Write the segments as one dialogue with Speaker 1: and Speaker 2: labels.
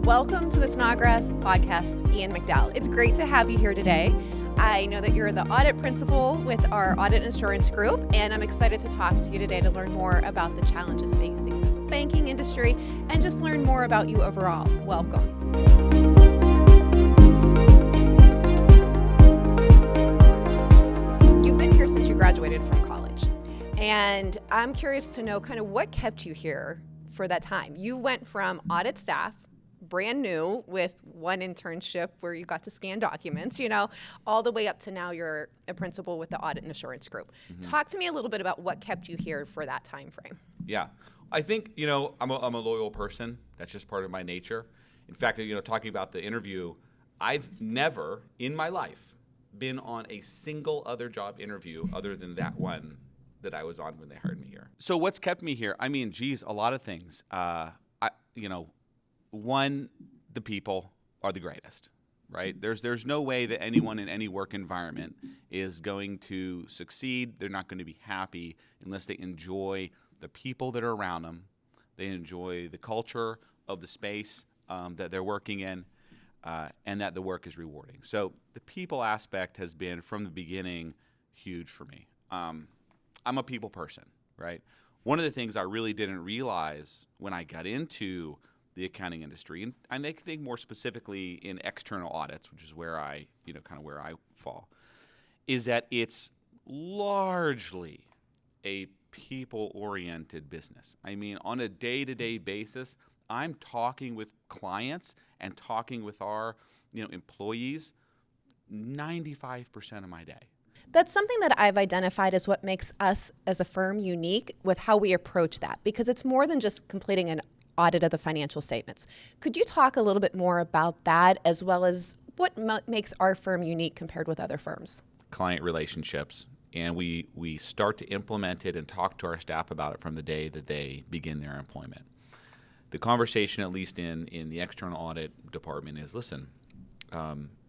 Speaker 1: Welcome to the Snodgrass podcast, Ian McDowell. It's great to have you here today. I know that you're the audit principal with our Audit and Assurance Group, and I'm excited to talk to you today to learn more about the challenges facing the banking industry and just learn more about you overall. Welcome. You've been here since you graduated from college, and I'm curious to know kind of what kept you here for that time. You went from audit staff, brand new with one internship where you got to scan documents, all the way up to now you're a principal with the Audit and Assurance Group. Mm-hmm. Talk to me a little bit about what kept you here for that time frame.
Speaker 2: Yeah, I think, I'm a loyal person. That's just part of my nature. In fact, talking about the interview, I've never in my life been on a single other job interview other than that one that I was on when they hired me here. So what's kept me here? A lot of things. One, the people are the greatest, right? There's no way that anyone in any work environment is going to succeed. They're not going to be happy unless they enjoy the people that are around them. They enjoy the culture of the space that they're working in, and that the work is rewarding. So the people aspect has been, from the beginning, huge for me. I'm a people person, right? One of the things I really didn't realize when I got into the accounting industry, and I think more specifically in external audits, which is where I fall, is that it's largely a people-oriented business. On a day-to-day basis, I'm talking with clients and talking with our, employees 95% of my day.
Speaker 1: That's something that I've identified as what makes us as a firm unique with how we approach that, because it's more than just completing an audit of the financial statements. Could you talk a little bit more about that, as well as what makes our firm unique compared with other firms? Client
Speaker 2: relationships, and we start to implement it and talk to our staff about it from the day that they begin their employment. The conversation, at least in the external audit department, is, listen,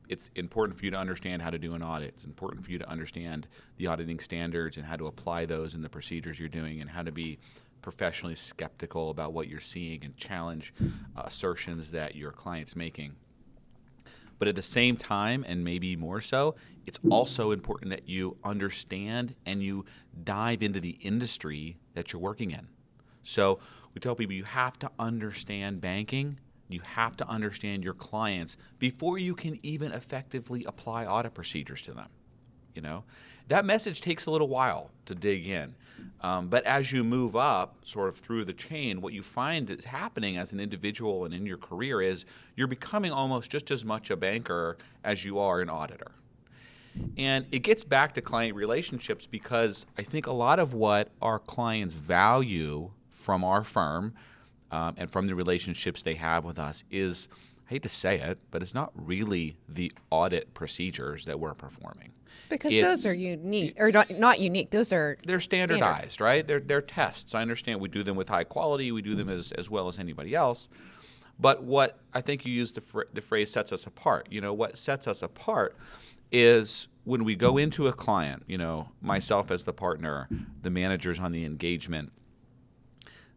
Speaker 2: it's important for you to understand how to do an audit. It's important for you to understand the auditing standards and how to apply those in the procedures you're doing, and how to be professionally skeptical about what you're seeing and challenge assertions that your client's making. But at the same time, and maybe more so, it's also important that you understand and you dive into the industry that you're working in. So we tell people you have to understand banking, you have to understand your clients before you can even effectively apply audit procedures to them. That message takes a little while to dig in. But as you move up sort of through the chain, what you find is happening as an individual and in your career is you're becoming almost just as much a banker as you are an auditor. And it gets back to client relationships, because I think a lot of what our clients value from our firm and from the relationships they have with us is, I hate to say it, but it's not really the audit procedures that we're performing.
Speaker 1: Because those are unique, or not unique. They're
Speaker 2: standardized, right? They're tests. I understand we do them with high quality. We do them as well as anybody else. But what I think you used the phrase sets us apart. What sets us apart is when we go into a client, myself as the partner, the managers on the engagement,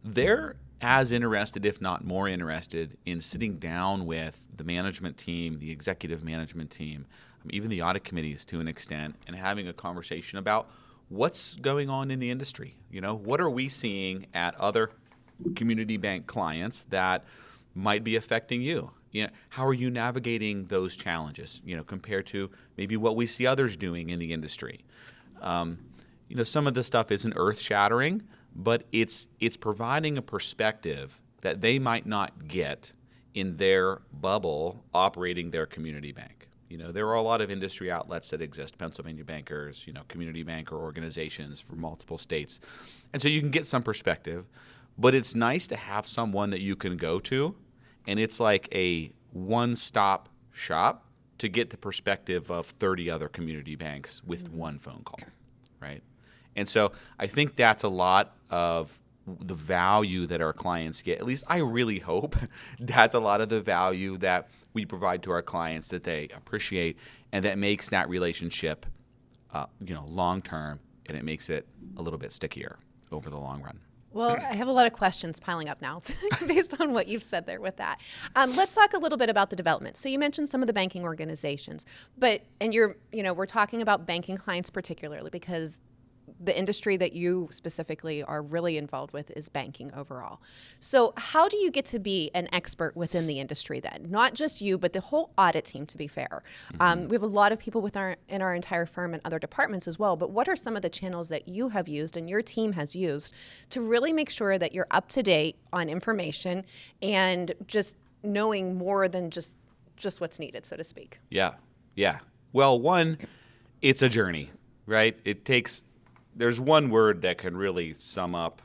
Speaker 2: they're as interested, if not more interested, in sitting down with the management team, the executive management team, even the audit committees to an extent, and having a conversation about what's going on in the industry. What are we seeing at other community bank clients that might be affecting you? How are you navigating those challenges, compared to maybe what we see others doing in the industry? Some of the stuff isn't earth-shattering, but it's providing a perspective that they might not get in their bubble operating their community bank. There are a lot of industry outlets that exist, Pennsylvania bankers, community banker organizations for multiple states. And so you can get some perspective, but it's nice to have someone that you can go to, and it's like a one-stop shop to get the perspective of 30 other community banks with one phone call, right? And so I think that's a lot of the value that our clients get. At least I really hope that's a lot of the value that we provide to our clients that they appreciate, and that makes that relationship long-term, and it makes it a little bit stickier over the long run.
Speaker 1: Well, I have a lot of questions piling up now based on what you've said there with that. Let's talk a little bit about the development. So you mentioned some of the banking organizations, we're talking about banking clients particularly because the industry that you specifically are really involved with is banking overall. So how do you get to be an expert within the industry then? Not just you, but the whole audit team, to be fair. We have a lot of people in our entire firm and other departments as well, but what are some of the channels that you have used and your team has used to really make sure that you're up to date on information and just knowing more than just what's needed, so to speak?
Speaker 2: Yeah. Well, one, it's a journey, right? There's one word that can really sum up,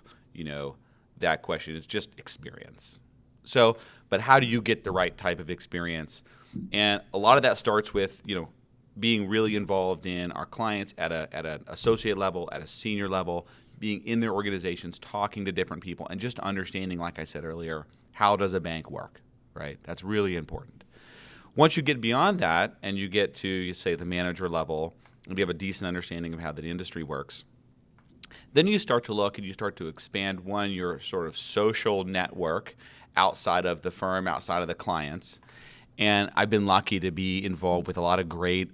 Speaker 2: that question. It's just experience. So, but how do you get the right type of experience? And a lot of that starts with, being really involved in our clients at an associate level, at a senior level, being in their organizations, talking to different people, and just understanding, like I said earlier, how does a bank work, right? That's really important. Once you get beyond that and you get to, say, the manager level, and you have a decent understanding of how the industry works, then you start to look and you start to expand, your sort of social network outside of the firm, outside of the clients. And I've been lucky to be involved with a lot of great,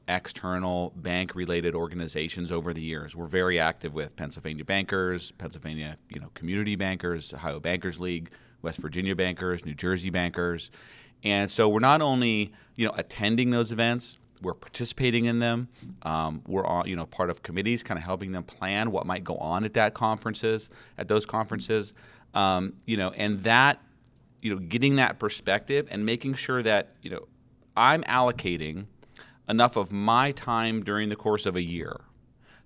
Speaker 2: external bank-related organizations over the years. We're very active with Pennsylvania Bankers, Pennsylvania, Community Bankers, Ohio Bankers League, West Virginia Bankers, New Jersey Bankers. And so we're not only, attending those events, we're participating in them. We're all, part of committees, kind of helping them plan what might go on at those conferences. And that, getting that perspective and making sure that, I'm allocating enough of my time during the course of a year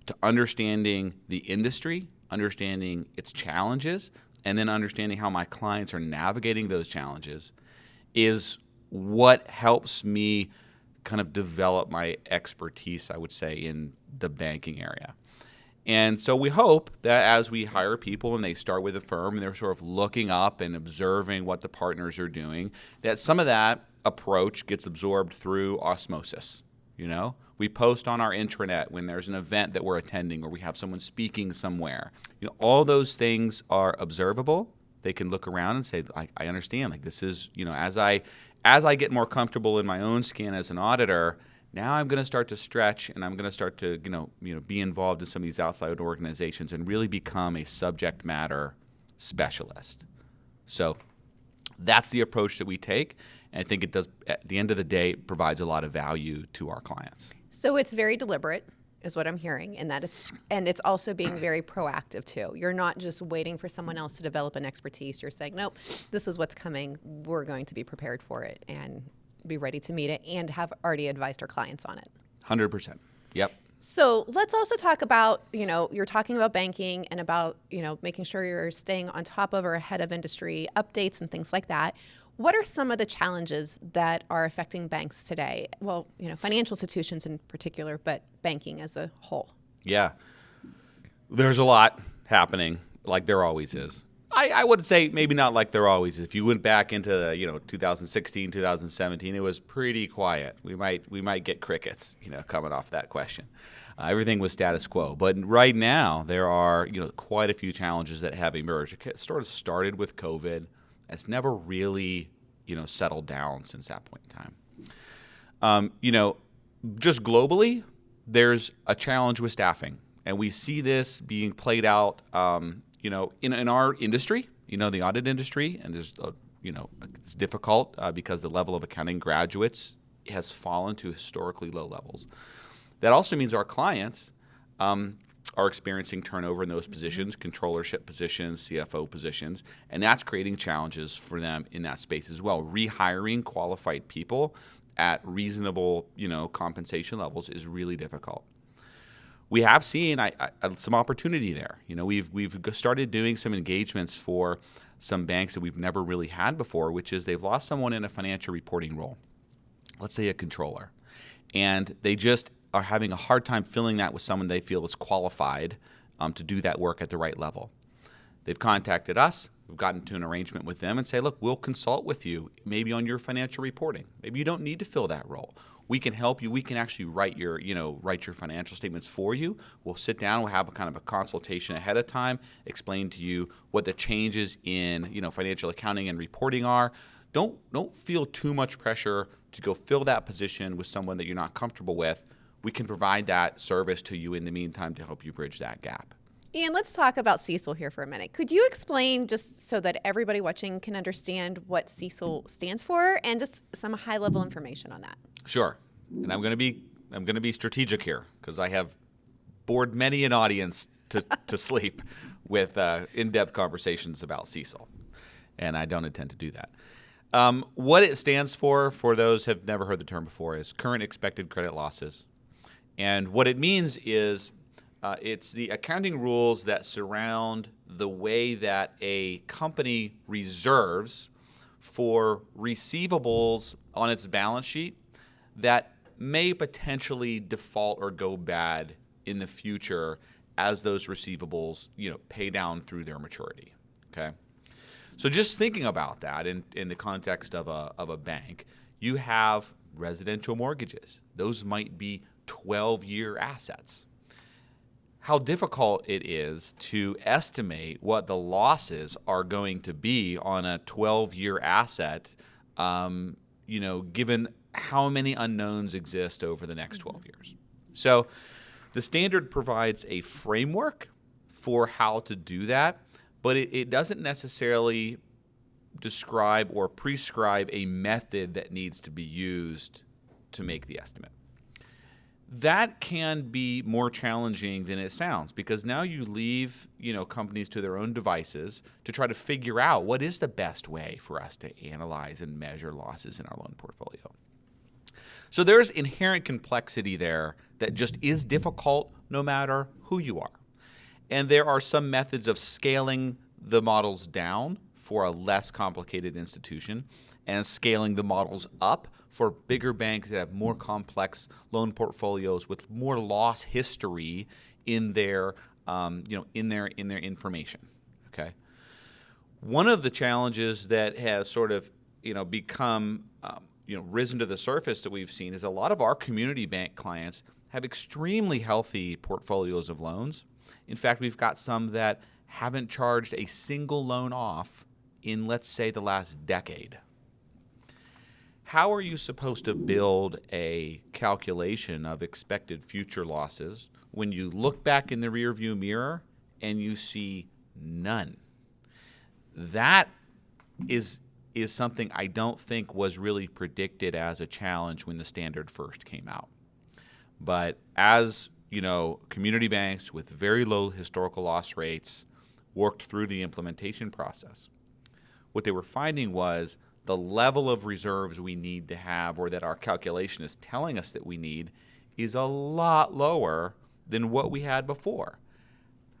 Speaker 2: to understanding the industry, understanding its challenges, and then understanding how my clients are navigating those challenges is what helps me kind of develop my expertise, I would say, in the banking area. And so we hope that as we hire people and they start with a firm and they're sort of looking up and observing what the partners are doing, that some of that approach gets absorbed through osmosis. We post on our intranet when there's an event that we're attending or we have someone speaking somewhere. All those things are observable. They can look around and say, I understand. Like this is, as I get more comfortable in my own skin as an auditor, now I'm going to start to stretch and I'm going to start to, be involved in some of these outside organizations and really become a subject matter specialist. So that's the approach that we take. And I think it does, at the end of the day, it provides a lot of value to our clients.
Speaker 1: So it's very deliberate, is what I'm hearing, and it's also being very proactive too. You're not just waiting for someone else to develop an expertise. You're saying, nope, this is what's coming. We're going to be prepared for it and be ready to meet it and have already advised our clients on it.
Speaker 2: 100%. Yep.
Speaker 1: So let's also talk about, you're talking about banking and about, making sure you're staying on top of or ahead of industry updates and things like that. What are some of the challenges that are affecting banks today? Well, financial institutions in particular, but banking as a whole.
Speaker 2: Yeah. There's a lot happening, like there always is. I would say maybe not like there always is. If you went back into 2016, 2017, it was pretty quiet. We might get crickets, coming off that question. Everything was status quo. But right now there are quite a few challenges that have emerged. It sort of started with COVID. It's never really, settled down since that point in time. Just globally, there's a challenge with staffing, and we see this being played out, in our industry, the audit industry, and there's, it's difficult because the level of accounting graduates has fallen to historically low levels. That also means our clients are experiencing turnover in those positions, controllership positions, CFO positions, and that's creating challenges for them in that space as well. Rehiring qualified people at reasonable, compensation levels is really difficult. We have seen some opportunity there. We've started doing some engagements for some banks that we've never really had before, which is they've lost someone in a financial reporting role, let's say a controller, and they just are having a hard time filling that with someone they feel is qualified to do that work at the right level. They've contacted us. We've gotten to an arrangement with them and say, look, we'll consult with you maybe on your financial reporting. Maybe you don't need to fill that role. We can help you. We can actually write your financial statements for you. We'll sit down. We'll have a kind of a consultation ahead of time, explain to you what the changes in financial accounting and reporting are. Don't feel too much pressure to go fill that position with someone that you're not comfortable with. We can provide that service to you in the meantime to help you bridge that gap.
Speaker 1: Ian, let's talk about CECL here for a minute. Could you explain, just so that everybody watching can understand, what CECL stands for and just some high-level information on that?
Speaker 2: Sure. And I'm going to be strategic here because I have bored many an audience to sleep with in-depth conversations about CECL, and I don't intend to do that. What it stands for those who have never heard the term before, is current expected credit losses. And what it means is it's the accounting rules that surround the way that a company reserves for receivables on its balance sheet that may potentially default or go bad in the future as those receivables, pay down through their maturity. Okay, so just thinking about that in the context of a bank, you have residential mortgages. Those might be 12-year assets. How difficult it is to estimate what the losses are going to be on a 12-year asset, given how many unknowns exist over the next 12 years. So the standard provides a framework for how to do that, but it doesn't necessarily describe or prescribe a method that needs to be used to make the estimate. That can be more challenging than it sounds, because now you leave, companies to their own devices to try to figure out what is the best way for us to analyze and measure losses in our loan portfolio. So there's inherent complexity there that just is difficult no matter who you are. And there are some methods of scaling the models down for a less complicated institution and scaling the models up for bigger banks that have more complex loan portfolios with more loss history in their information. Okay. One of the challenges that has sort of become risen to the surface that we've seen is a lot of our community bank clients have extremely healthy portfolios of loans. In fact, we've got some that haven't charged a single loan off in, let's say, the last decade. How are you supposed to build a calculation of expected future losses when you look back in the rearview mirror and you see none? That is something I don't think was really predicted as a challenge when the standard first came out. But as community banks with very low historical loss rates worked through the implementation process, what they were finding was the level of reserves we need to have, or that our calculation is telling us that we need, is a lot lower than what we had before.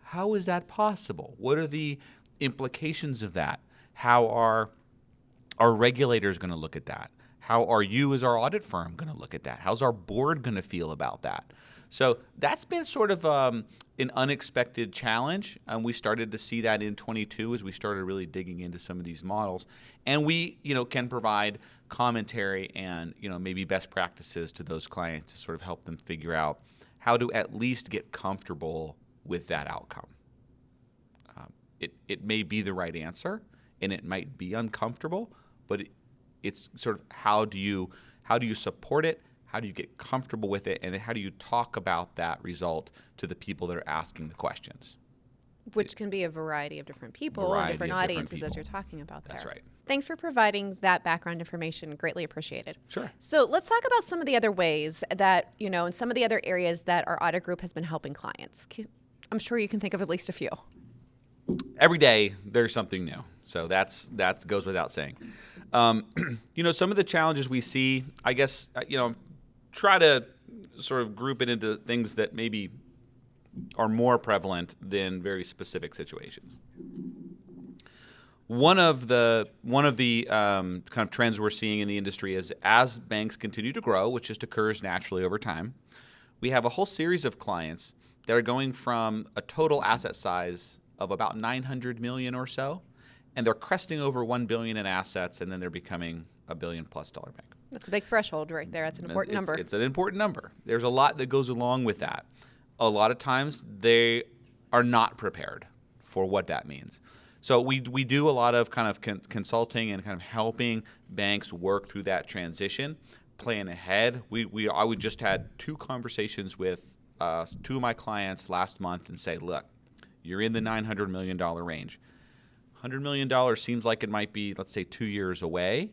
Speaker 2: How is that possible? What are the implications of that? How are our regulators going to look at that? How are you as our audit firm going to look at that? How's our board going to feel about that? So that's been sort of an unexpected challenge, and we started to see that in 22 as we started really digging into some of these models. And we, can provide commentary and, maybe best practices to those clients to sort of help them figure out how to at least get comfortable with that outcome. It may be the right answer, and it might be uncomfortable, but it's sort of how do you support it? How do you get comfortable with it? And then how do you talk about that result to the people that are asking the questions?
Speaker 1: Which can be a variety of different people and different audiences, as you're talking about there.
Speaker 2: That's right.
Speaker 1: Thanks for providing that background information. Greatly appreciated.
Speaker 2: Sure.
Speaker 1: So let's talk about some of the other ways that, and some of the other areas that our audit group has been helping clients. I'm sure you can think of at least a few.
Speaker 2: Every day there's something new. So that goes without saying. Some of the challenges we see, I guess, try to sort of group it into things that maybe are more prevalent than very specific situations. One of the kind of trends we're seeing in the industry is, as banks continue to grow, which just occurs naturally over time, we have a whole series of clients that are going from a total asset size of about $900 million or so, and they're cresting over $1 billion in assets, and then they're becoming a $1 billion+ bank.
Speaker 1: That's a big threshold right there. That's an important number.
Speaker 2: It's an important number. There's a lot that goes along with that. A lot of times they are not prepared for what that means. So we do a lot of kind of consulting and kind of helping banks work through that transition, plan ahead. I just had 2 conversations with 2 of my clients last month and say, look, you're in the $900 million range. $100 million seems like it might be, let's say, 2 years away,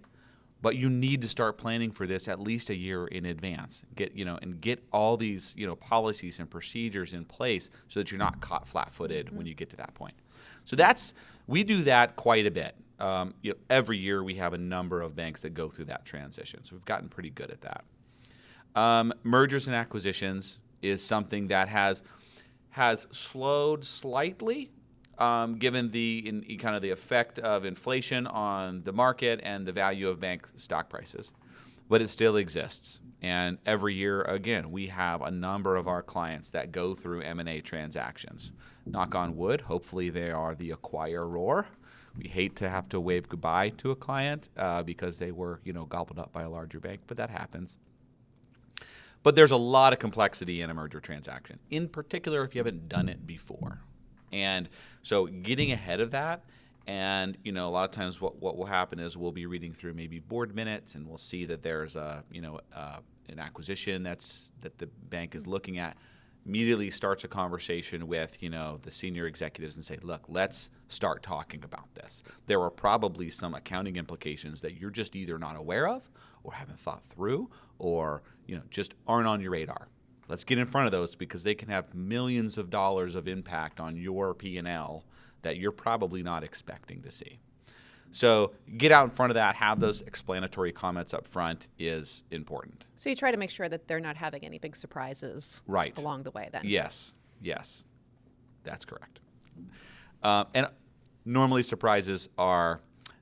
Speaker 2: but you need to start planning for this at least a year in advance. Get all these policies and procedures in place so that you're not caught flat-footed when you get to that point. So we do that quite a bit. Every year we have a number of banks that go through that transition, so we've gotten pretty good at that. Mergers and acquisitions is something that has slowed slightly, given the kind of the effect of inflation on the market and the value of bank stock prices, but it still exists. And every year, again, we have a number of our clients that go through M&A transactions. Knock on wood, hopefully they are the acquirer. We hate to have to wave goodbye to a client because they were, gobbled up by a larger bank, but that happens. But there's a lot of complexity in a merger transaction, in particular if you haven't done it before. And so getting ahead of that, and a lot of times what will happen is we'll be reading through maybe board minutes, and we'll see that there's an acquisition that the bank is looking at. Immediately starts a conversation with the senior executives and say, look, let's start talking about this. There are probably some accounting implications that you're just either not aware of or haven't thought through, or just aren't on your radar. Let's get in front of those because they can have millions of dollars of impact on your P&L that you're probably not expecting to see. So get out in front of that, have those explanatory comments up front is important.
Speaker 1: So you try to make sure that they're not having any big surprises along the way then.
Speaker 2: Yes, that's correct. And normally surprises are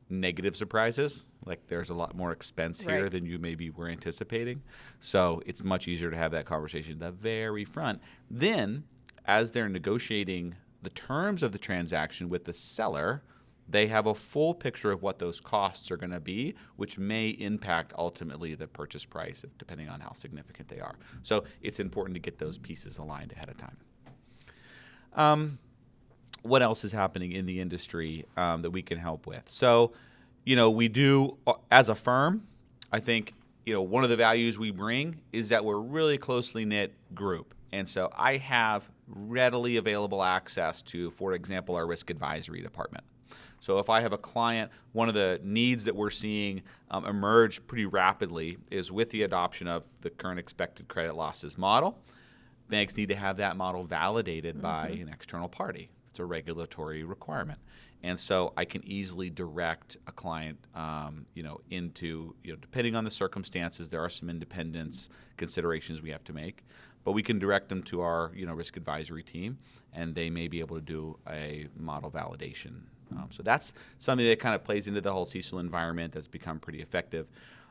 Speaker 2: negative surprises. Like there's a lot more expense here than you maybe were anticipating. So it's much easier to have that conversation at the very front. Then, as they're negotiating the terms of the transaction with the seller, they have a full picture of what those costs are going to be, which may impact ultimately the purchase price, depending on how significant they are. So it's important to get those pieces aligned ahead of time. What else is happening in the industry that we can help with? So, we do, as a firm, I think, one of the values we bring is that we're a really closely knit group. And so I have readily available access to, for example, our risk advisory department. So if I have a client, one of the needs that we're seeing emerge pretty rapidly is with the adoption of the current expected credit losses model, banks need to have that model validated by an external party. It's a regulatory requirement. And so I can easily direct a client, into, depending on the circumstances, there are some independence considerations we have to make, but we can direct them to our, risk advisory team, and they may be able to do a model validation. So that's something that kind of plays into the whole CECL environment that's become pretty effective.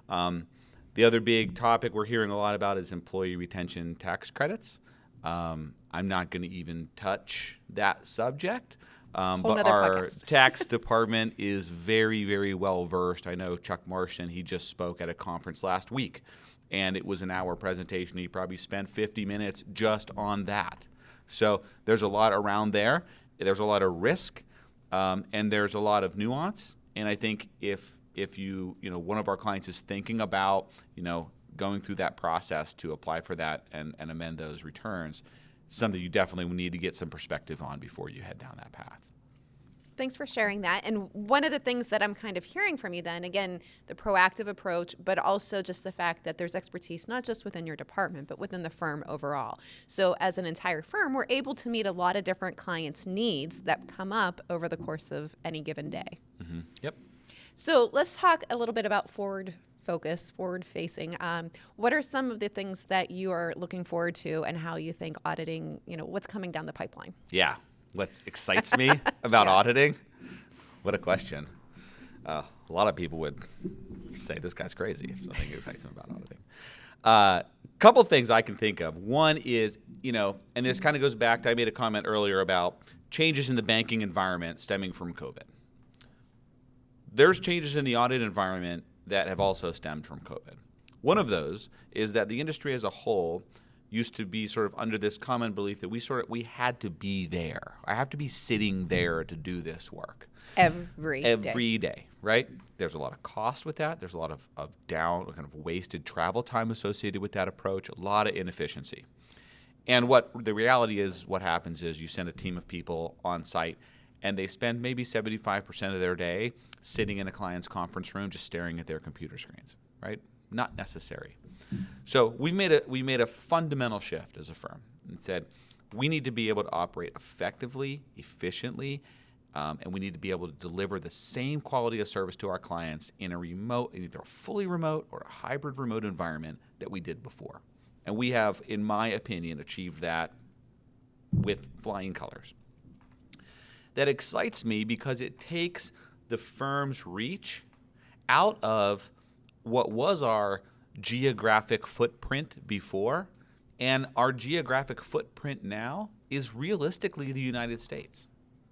Speaker 2: The other big topic we're hearing a lot about is employee retention tax credits. I'm not going to even touch that subject. But our tax department is very, very well versed. I know Chuck Marston, he just spoke at a conference last week, and it was an hour presentation. He probably spent 50 minutes just on that. So there's a lot around there. There's a lot of risk, and there's a lot of nuance. And I think if one of our clients is thinking about, going through that process to apply for that and amend those returns, something you definitely need to get some perspective on before you head down that path.
Speaker 1: Thanks for sharing that. And one of the things that I'm kind of hearing from you then, again, the proactive approach, but also just the fact that there's expertise not just within your department, but within the firm overall. So as an entire firm, we're able to meet a lot of different clients' needs that come up over the course of any given day.
Speaker 2: Mm-hmm. Yep.
Speaker 1: So let's talk a little bit about forward facing. What are some of the things that you are looking forward to and how you think auditing, what's coming down the pipeline?
Speaker 2: Yeah. What excites me about auditing? What a question. A lot of people would say this guy's crazy if something excites him about auditing. Couple things I can think of. One is, and this kind of goes back to, I made a comment earlier about changes in the banking environment stemming from COVID. There's changes in the audit environment that have also stemmed from COVID. One of those is that the industry as a whole used to be sort of under this common belief that we had to be there. I have to be sitting there to do this work.
Speaker 1: Every
Speaker 2: day, right? There's a lot of cost with that. There's a lot of kind of wasted travel time associated with that approach, a lot of inefficiency. And what the reality is, what happens is you send a team of people on site and they spend maybe 75% of their day sitting in a client's conference room just staring at their computer screens, right? Not necessary. So we made a fundamental shift as a firm and said we need to be able to operate effectively, efficiently, and we need to be able to deliver the same quality of service to our clients in either a fully remote or a hybrid remote environment that we did before. And we have, in my opinion, achieved that with flying colors. That excites me because it takes the firm's reach out of what was our geographic footprint before, and our geographic footprint now is realistically the United States,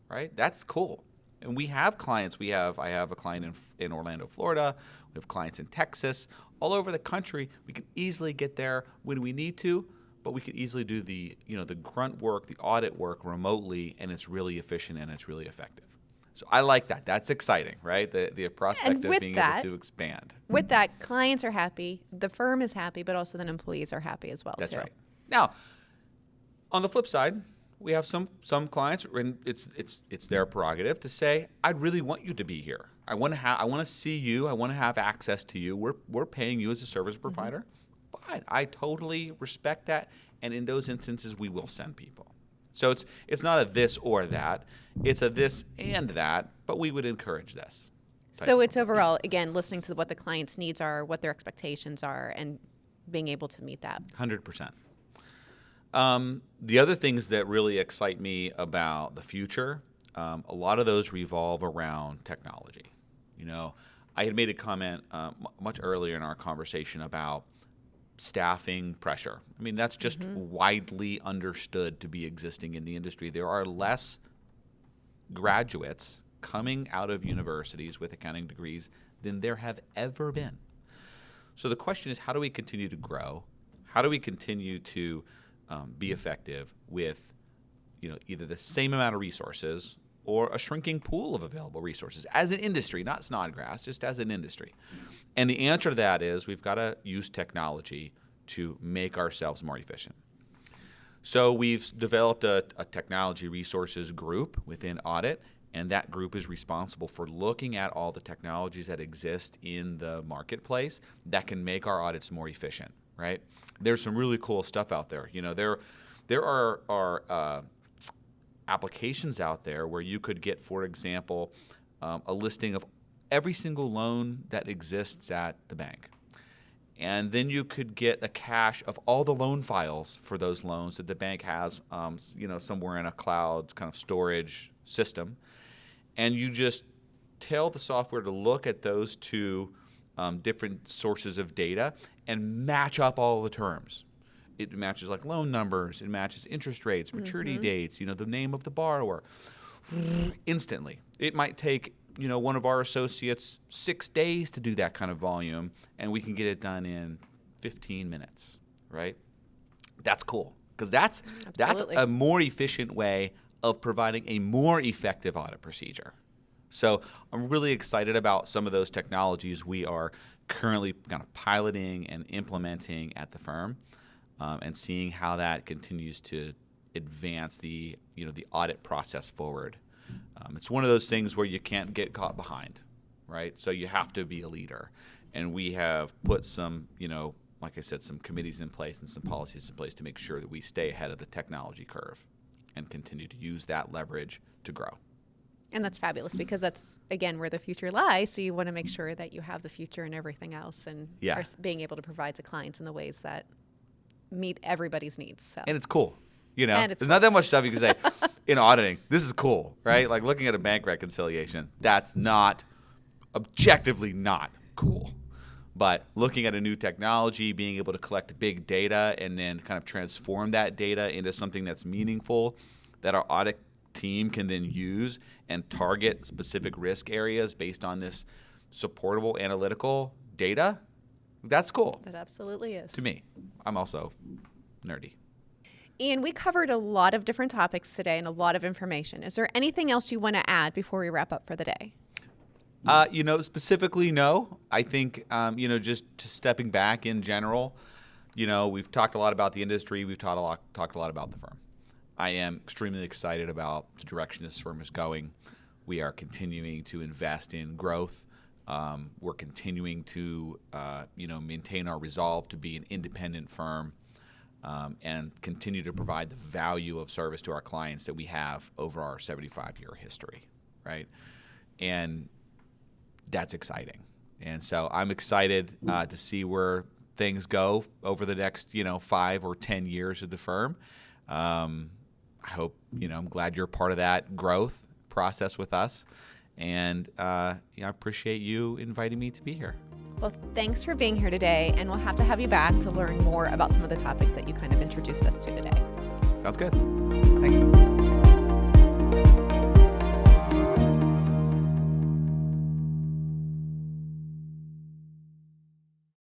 Speaker 2: right? That's cool. And we have clients. I have a client in Orlando, Florida. We have clients in Texas. All over the country, we can easily get there when we need to, but we can easily do the grunt work, the audit work remotely, and it's really efficient and it's really effective. So I like that. That's exciting, right? The prospect of being able to expand.
Speaker 1: With that, clients are happy, the firm is happy, but also then employees are happy as well.
Speaker 2: That's
Speaker 1: too.
Speaker 2: right. Now, on the flip side, we have some clients, and it's their prerogative to say, "I'd really want you to be here. I want to see you. I want to have access to you. We're paying you as a service provider." Fine, I totally respect that, and in those instances, we will send people. So it's not a this or that. It's a this and that, but we would encourage this.
Speaker 1: So it's overall, again, listening to what the client's needs are, what their expectations are, and being able to meet that.
Speaker 2: 100%. The other things that really excite me about the future, a lot of those revolve around technology. I had made a comment much earlier in our conversation about staffing pressure. I mean, that's just widely understood to be existing in the industry. There are less graduates coming out of universities with accounting degrees than there have ever been. So the question is, how do we continue to grow? How do we continue to be effective with either the same amount of resources or a shrinking pool of available resources as an industry, not Snodgrass, just as an industry? And the answer to that is we've got to use technology to make ourselves more efficient. So we've developed a technology resources group within audit, and that group is responsible for looking at all the technologies that exist in the marketplace that can make our audits more efficient, right? There's some really cool stuff out there. There are applications out there where you could get, for example, a listing of every single loan that exists at the bank. And then you could get a cache of all the loan files for those loans that the bank has, somewhere in a cloud kind of storage system. And you just tell the software to look at those two different sources of data and match up all the terms. It matches like loan numbers, it matches interest rates, maturity dates, the name of the borrower. Instantly. It might take one of our associates 6 days to do that kind of volume, and we can get it done in 15 minutes, right? That's cool, because that's a more efficient way of providing a more effective audit procedure. So I'm really excited about some of those technologies we are currently kind of piloting and implementing at the firm, and seeing how that continues to advance the audit process forward. It's one of those things where you can't get caught behind, right? So you have to be a leader. And we have put some, like I said, some committees in place and some policies in place to make sure that we stay ahead of the technology curve and continue to use that leverage to grow.
Speaker 1: And that's fabulous, because that's, again, where the future lies. So you want to make sure that you have the future and everything else, and are being able to provide to clients in the ways that meet everybody's needs. So.
Speaker 2: And it's cool.
Speaker 1: And it's
Speaker 2: There's not that much stuff you can say in auditing. This is cool, right? Like looking at a bank reconciliation, that's objectively not cool. But looking at a new technology, being able to collect big data and then kind of transform that data into something that's meaningful that our audit team can then use and target specific risk areas based on this supportable analytical data, That's cool
Speaker 1: That absolutely is.
Speaker 2: to me. I'm also nerdy.
Speaker 1: Ian, we covered a lot of different topics today and a lot of information. Is there anything else you want to add before we wrap up for the day?
Speaker 2: Specifically, no. I think, just stepping back in general, we've talked a lot about the industry. We've talked a lot about the firm. I am extremely excited about the direction this firm is going. We are continuing to invest in growth. We're continuing to, maintain our resolve to be an independent firm and continue to provide the value of service to our clients that we have over our 75-year history, right? And that's exciting. And so I'm excited to see where things go over the next, 5 or 10 years of the firm. I hope, I'm glad you're part of that growth process with us. And I appreciate you inviting me to be here.
Speaker 1: Well, thanks for being here today, and we'll have to have you back to learn more about some of the topics that you kind of introduced us to today.
Speaker 2: Sounds good. Thanks.